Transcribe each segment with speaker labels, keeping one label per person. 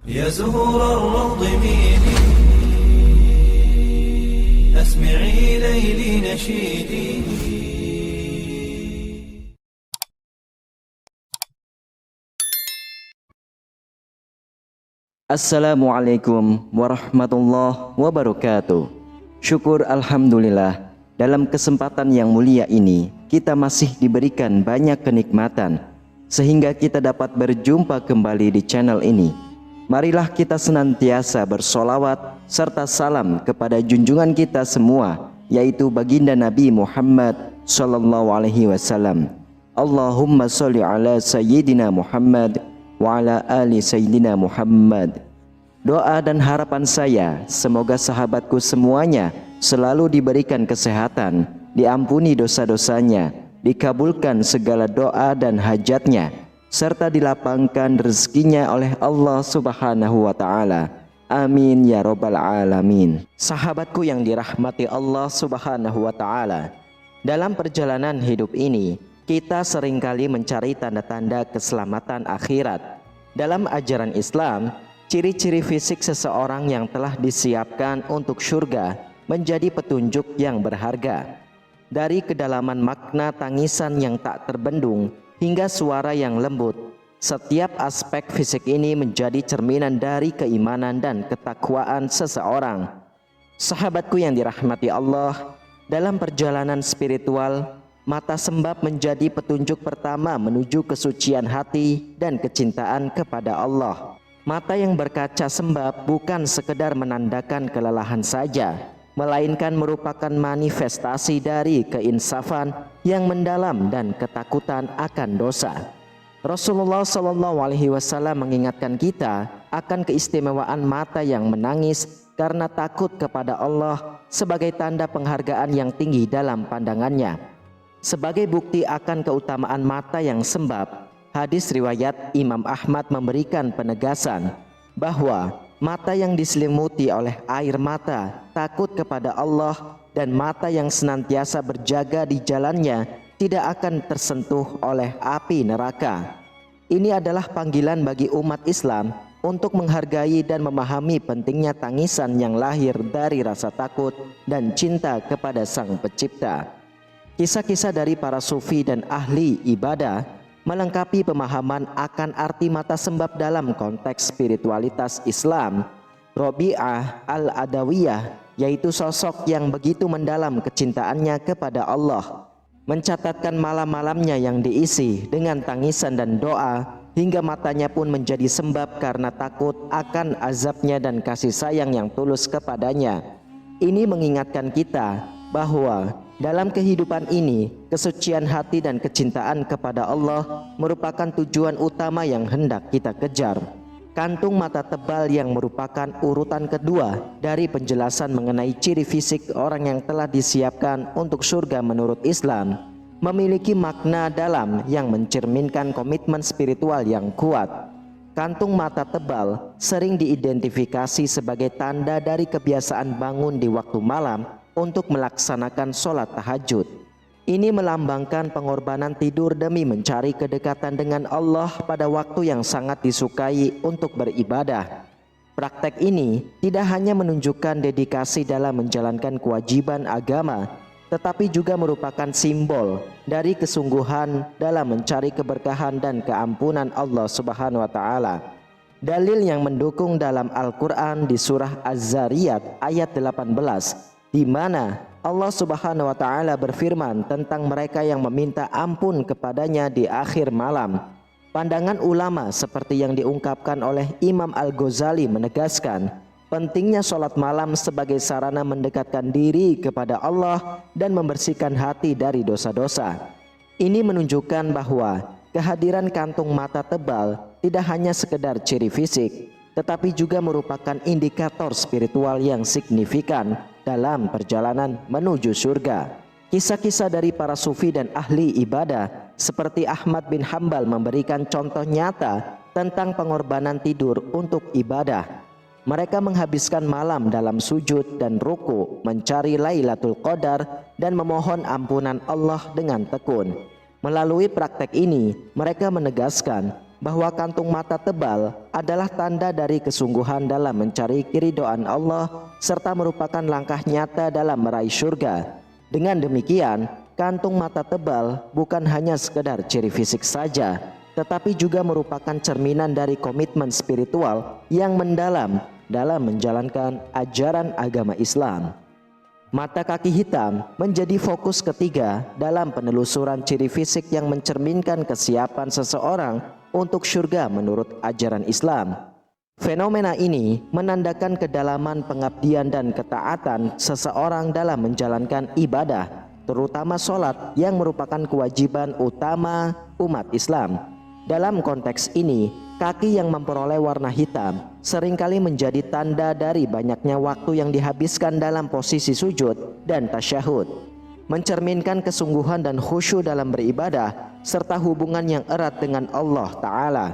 Speaker 1: يا زهور الروض ميدي أسمعي ليلي نشيدي.
Speaker 2: Assalamualaikum warahmatullahi wabarakatuh. Syukur alhamdulillah, dalam kesempatan yang mulia ini kita masih diberikan banyak kenikmatan sehingga kita dapat berjumpa kembali di channel ini. Marilah kita senantiasa bersolawat serta salam kepada junjungan kita semua, yaitu baginda Nabi Muhammad sallallahu alaihi wasallam. Allahumma sholli ala sayyidina Muhammad wa ala ali sayyidina Muhammad. Doa dan harapan saya, semoga sahabatku semuanya selalu diberikan kesehatan, diampuni dosa-dosanya, dikabulkan segala doa dan hajatnya, serta dilapangkan rezekinya oleh Allah Subhanahu wa Ta'ala. Amin ya Rabbal Alamin. Sahabatku yang dirahmati Allah Subhanahu wa Ta'ala, dalam perjalanan hidup ini kita seringkali mencari tanda-tanda keselamatan akhirat. Dalam ajaran Islam, ciri-ciri fisik seseorang yang telah disiapkan untuk surga menjadi petunjuk yang berharga. Dari kedalaman makna tangisan yang tak terbendung hingga suara yang lembut, setiap aspek fisik ini menjadi cerminan dari keimanan dan ketakwaan seseorang. Sahabatku yang dirahmati Allah, dalam perjalanan spiritual, mata sembab menjadi petunjuk pertama menuju kesucian hati dan kecintaan kepada Allah. Mata yang berkaca sembab bukan sekedar menandakan kelelahan saja, melainkan merupakan manifestasi dari keinsafan yang mendalam dan ketakutan akan dosa. Rasulullah SAW mengingatkan kita akan keistimewaan mata yang menangis karena takut kepada Allah sebagai tanda penghargaan yang tinggi dalam pandangannya. Sebagai bukti akan keutamaan mata yang sembab, hadis riwayat Imam Ahmad memberikan penegasan bahwa mata yang diselimuti oleh air mata takut kepada Allah dan mata yang senantiasa berjaga di jalannya tidak akan tersentuh oleh api neraka. Ini adalah panggilan bagi umat Islam untuk menghargai dan memahami pentingnya tangisan yang lahir dari rasa takut dan cinta kepada Sang Pencipta. Kisah-kisah dari para sufi dan ahli ibadah melengkapi pemahaman akan arti mata sembab dalam konteks spiritualitas Islam. Robi'ah al-Adawiyah, yaitu sosok yang begitu mendalam kecintaannya kepada Allah, mencatatkan malam-malamnya yang diisi dengan tangisan dan doa, hingga matanya pun menjadi sembab karena takut akan azabnya dan kasih sayang yang tulus kepadanya. Ini mengingatkan kita bahwa dalam kehidupan ini, kesucian hati dan kecintaan kepada Allah merupakan tujuan utama yang hendak kita kejar. Kantung mata tebal yang merupakan urutan kedua dari penjelasan mengenai ciri fisik orang yang telah disiapkan untuk surga menurut Islam memiliki makna dalam yang mencerminkan komitmen spiritual yang kuat. Kantung mata tebal sering diidentifikasi sebagai tanda dari kebiasaan bangun di waktu malam untuk melaksanakan sholat tahajud. Ini melambangkan pengorbanan tidur demi mencari kedekatan dengan Allah pada waktu yang sangat disukai untuk beribadah. Praktek ini tidak hanya menunjukkan dedikasi dalam menjalankan kewajiban agama, tetapi juga merupakan simbol dari kesungguhan dalam mencari keberkahan dan keampunan Allah Subhanahu wa Ta'ala. Dalil yang mendukung dalam Al-Quran di surah Az-Zariyat ayat 18, di mana Allah Subhanahu wa Ta'ala berfirman tentang mereka yang meminta ampun kepadanya di akhir malam. Pandangan ulama seperti yang diungkapkan oleh Imam Al-Ghazali menegaskan pentingnya sholat malam sebagai sarana mendekatkan diri kepada Allah dan membersihkan hati dari dosa-dosa. Ini menunjukkan bahwa kehadiran kantung mata tebal tidak hanya sekedar ciri fisik, tetapi juga merupakan indikator spiritual yang signifikan dalam perjalanan menuju surga. Kisah-kisah dari para sufi dan ahli ibadah seperti Ahmad bin Hambal memberikan contoh nyata tentang pengorbanan tidur untuk ibadah. Mereka menghabiskan malam dalam sujud dan ruku, mencari Lailatul Qadar dan memohon ampunan Allah dengan tekun. Melalui praktek ini, mereka menegaskan bahwa kantung mata tebal adalah tanda dari kesungguhan dalam mencari keridhaan Allah serta merupakan langkah nyata dalam meraih surga. Dengan demikian, kantung mata tebal bukan hanya sekedar ciri fisik saja, tetapi juga merupakan cerminan dari komitmen spiritual yang mendalam dalam menjalankan ajaran agama Islam. Mata kaki hitam menjadi fokus ketiga dalam penelusuran ciri fisik yang mencerminkan kesiapan seseorang untuk surga menurut ajaran Islam. Fenomena ini menandakan kedalaman pengabdian dan ketaatan seseorang dalam menjalankan ibadah, terutama sholat yang merupakan kewajiban utama umat Islam. Dalam konteks ini, kaki yang memperoleh warna hitam seringkali menjadi tanda dari banyaknya waktu yang dihabiskan dalam posisi sujud dan tasyahud, mencerminkan kesungguhan dan khusyuk dalam beribadah serta hubungan yang erat dengan Allah Ta'ala.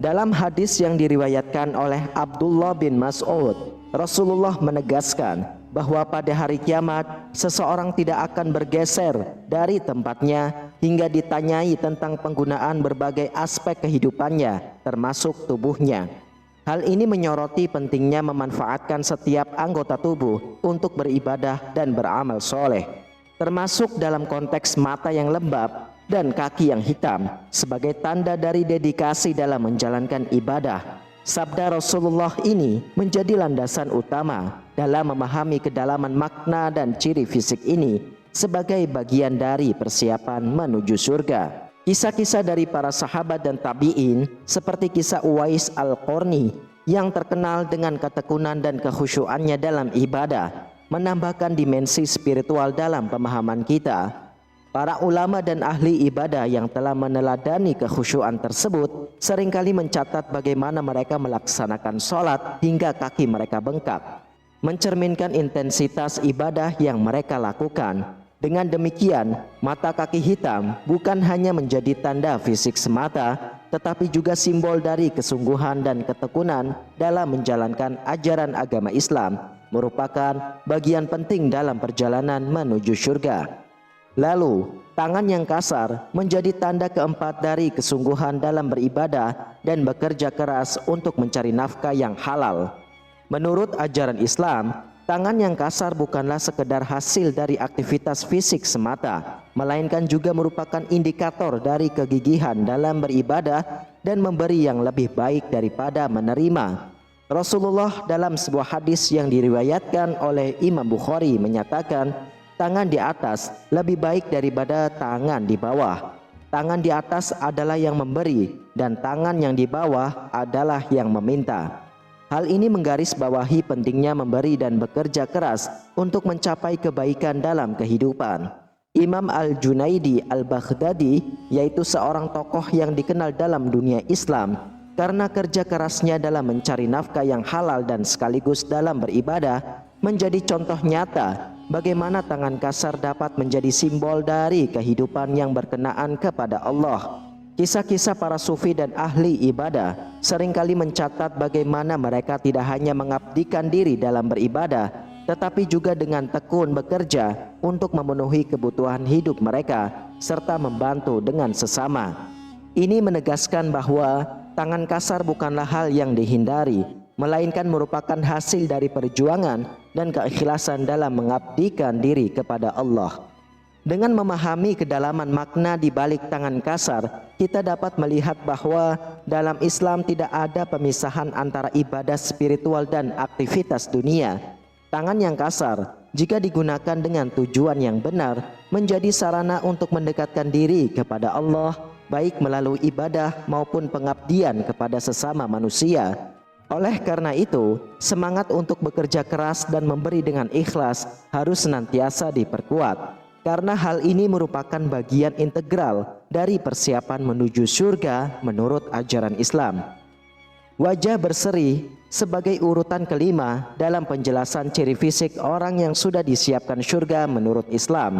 Speaker 2: Dalam hadis yang diriwayatkan oleh Abdullah bin Mas'ud, Rasulullah menegaskan bahwa pada hari kiamat seseorang tidak akan bergeser dari tempatnya hingga ditanyai tentang penggunaan berbagai aspek kehidupannya termasuk tubuhnya. Hal ini menyoroti pentingnya memanfaatkan setiap anggota tubuh untuk beribadah dan beramal soleh, termasuk dalam konteks mata yang lembab dan kaki yang hitam sebagai tanda dari dedikasi dalam menjalankan ibadah. Sabda Rasulullah ini menjadi landasan utama dalam memahami kedalaman makna dan ciri fisik ini sebagai bagian dari persiapan menuju surga. Kisah-kisah dari para sahabat dan tabi'in seperti kisah Uwais Al-Qarni yang terkenal dengan ketekunan dan kekhusyuannya dalam ibadah menambahkan dimensi spiritual dalam pemahaman kita. Para ulama dan ahli ibadah yang telah meneladani kekhusyuan tersebut seringkali mencatat bagaimana mereka melaksanakan sholat hingga kaki mereka bengkak, mencerminkan intensitas ibadah yang mereka lakukan. Dengan demikian, mata kaki hitam bukan hanya menjadi tanda fisik semata, tetapi juga simbol dari kesungguhan dan ketekunan dalam menjalankan ajaran agama Islam, merupakan bagian penting dalam perjalanan menuju surga. Lalu, tangan yang kasar menjadi tanda keempat dari kesungguhan dalam beribadah dan bekerja keras untuk mencari nafkah yang halal. Menurut ajaran Islam, tangan yang kasar bukanlah sekedar hasil dari aktivitas fisik semata, melainkan juga merupakan indikator dari kegigihan dalam beribadah dan memberi yang lebih baik daripada menerima. Rasulullah dalam sebuah hadis yang diriwayatkan oleh Imam Bukhari menyatakan, tangan di atas lebih baik daripada tangan di bawah. Tangan di atas adalah yang memberi dan tangan yang di bawah adalah yang meminta. Hal ini menggarisbawahi pentingnya memberi dan bekerja keras untuk mencapai kebaikan dalam kehidupan. Imam Al-Junaidi Al-Baghdadi, yaitu seorang tokoh yang dikenal dalam dunia Islam karena kerja kerasnya dalam mencari nafkah yang halal dan sekaligus dalam beribadah, menjadi contoh nyata bagaimana tangan kasar dapat menjadi simbol dari kehidupan yang berkenaan kepada Allah. Kisah-kisah para sufi dan ahli ibadah seringkali mencatat bagaimana mereka tidak hanya mengabdikan diri dalam beribadah, tetapi juga dengan tekun bekerja untuk memenuhi kebutuhan hidup mereka serta membantu dengan sesama. Ini menegaskan bahwa tangan kasar bukanlah hal yang dihindari, melainkan merupakan hasil dari perjuangan dan keikhlasan dalam mengabdikan diri kepada Allah. Dengan memahami kedalaman makna di balik tangan kasar, kita dapat melihat bahwa dalam Islam tidak ada pemisahan antara ibadah spiritual dan aktivitas dunia. Tangan yang kasar, jika digunakan dengan tujuan yang benar, menjadi sarana untuk mendekatkan diri kepada Allah, baik melalui ibadah maupun pengabdian kepada sesama manusia. Oleh karena itu, semangat untuk bekerja keras dan memberi dengan ikhlas harus senantiasa diperkuat, karena hal ini merupakan bagian integral dari persiapan menuju surga menurut ajaran Islam. Wajah berseri sebagai urutan kelima dalam penjelasan ciri fisik orang yang sudah disiapkan surga menurut Islam,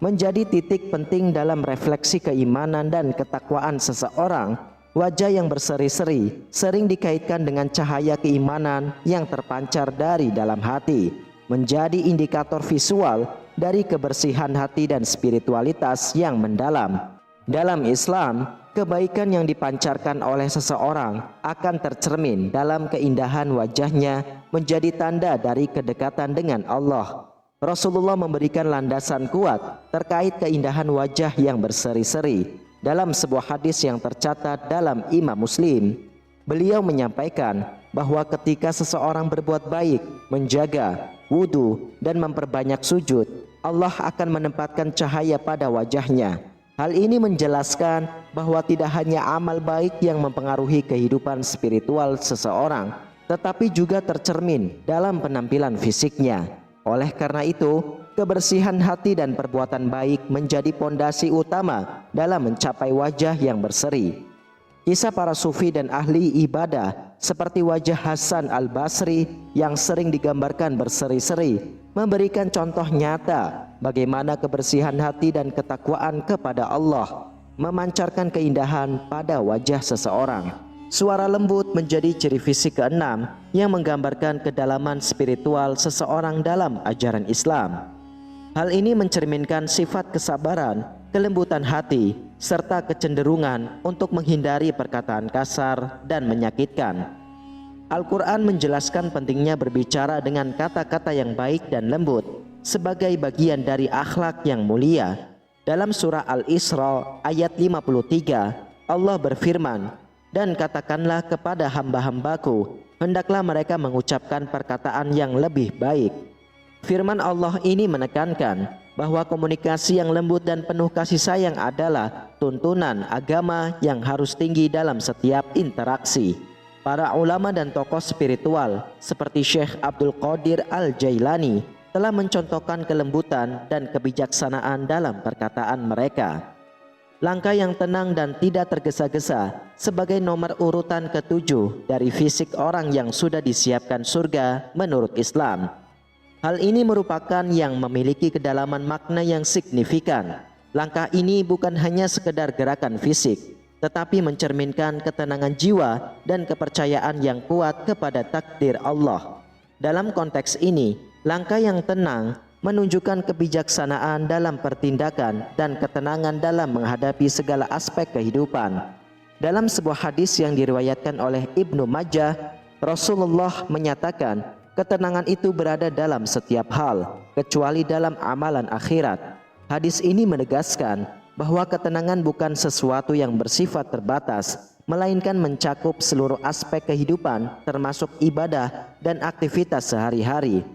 Speaker 2: menjadi titik penting dalam refleksi keimanan dan ketakwaan seseorang. Wajah yang berseri-seri sering dikaitkan dengan cahaya keimanan yang terpancar dari dalam hati, menjadi indikator visual dari kebersihan hati dan spiritualitas yang mendalam. Dalam Islam, kebaikan yang dipancarkan oleh seseorang akan tercermin dalam keindahan wajahnya menjadi tanda dari kedekatan dengan Allah. Rasulullah memberikan landasan kuat terkait keindahan wajah yang berseri-seri dalam sebuah hadis yang tercatat dalam Imam Muslim. Beliau menyampaikan bahwa ketika seseorang berbuat baik, menjaga wudu dan memperbanyak sujud, Allah akan menempatkan cahaya pada wajahnya. Hal ini menjelaskan bahwa tidak hanya amal baik yang mempengaruhi kehidupan spiritual seseorang, tetapi juga tercermin dalam penampilan fisiknya. Oleh karena itu, kebersihan hati dan perbuatan baik menjadi pondasi utama dalam mencapai wajah yang berseri. Kisah para sufi dan ahli ibadah seperti wajah Hasan al-Basri yang sering digambarkan berseri-seri memberikan contoh nyata bagaimana kebersihan hati dan ketakwaan kepada Allah memancarkan keindahan pada wajah seseorang. Suara lembut menjadi ciri fisik keenam yang menggambarkan kedalaman spiritual seseorang dalam ajaran Islam. Hal ini mencerminkan sifat kesabaran, kelembutan hati, serta kecenderungan untuk menghindari perkataan kasar dan menyakitkan. Al-Quran menjelaskan pentingnya berbicara dengan kata-kata yang baik dan lembut sebagai bagian dari akhlak yang mulia. Dalam surah Al-Isra ayat 53, Allah berfirman, "Dan katakanlah kepada hamba-hambaku, hendaklah mereka mengucapkan perkataan yang lebih baik." Firman Allah ini menekankan bahwa komunikasi yang lembut dan penuh kasih sayang adalah tuntunan agama yang harus tinggi dalam setiap interaksi. Para ulama dan tokoh spiritual seperti Syekh Abdul Qadir Al-Jailani telah mencontohkan kelembutan dan kebijaksanaan dalam perkataan mereka. Langkah yang tenang dan tidak tergesa-gesa sebagai nomor urutan ke-7 dari fisik orang yang sudah disiapkan surga menurut Islam. Hal ini merupakan yang memiliki kedalaman makna yang signifikan. Langkah ini bukan hanya sekedar gerakan fisik, tetapi mencerminkan ketenangan jiwa dan kepercayaan yang kuat kepada takdir Allah. Dalam konteks ini, langkah yang tenang menunjukkan kebijaksanaan dalam pertindakan dan ketenangan dalam menghadapi segala aspek kehidupan. Dalam sebuah hadis yang diriwayatkan oleh Ibnu Majah, Rasulullah menyatakan, ketenangan itu berada dalam setiap hal, kecuali dalam amalan akhirat. Hadis ini menegaskan bahwa ketenangan bukan sesuatu yang bersifat terbatas, melainkan mencakup seluruh aspek kehidupan termasuk ibadah dan aktivitas sehari-hari.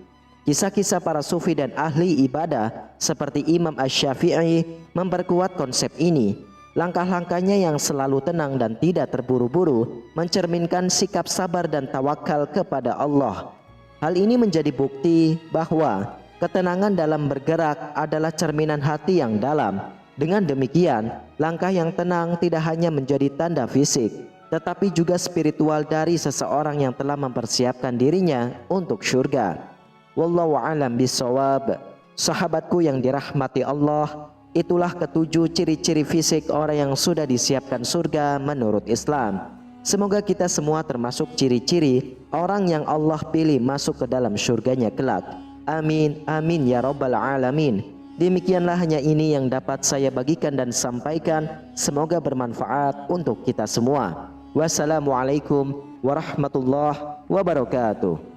Speaker 2: Kisah-kisah para sufi dan ahli ibadah seperti Imam Asy-Syafi'i memperkuat konsep ini. Langkah-langkahnya yang selalu tenang dan tidak terburu-buru mencerminkan sikap sabar dan tawakal kepada Allah. Hal ini menjadi bukti bahwa ketenangan dalam bergerak adalah cerminan hati yang dalam. Dengan demikian, langkah yang tenang tidak hanya menjadi tanda fisik, tetapi juga spiritual dari seseorang yang telah mempersiapkan dirinya untuk surga. Wallahu a'lam bishawab. Sahabatku yang dirahmati Allah, itulah ketujuh ciri-ciri fisik orang yang sudah disiapkan surga menurut Islam. Semoga kita semua termasuk ciri-ciri orang yang Allah pilih masuk ke dalam surganya kelak. Amin, amin ya rabbal alamin. Demikianlah hanya ini yang dapat saya bagikan dan sampaikan. Semoga bermanfaat untuk kita semua. Wassalamualaikum warahmatullahi wabarakatuh.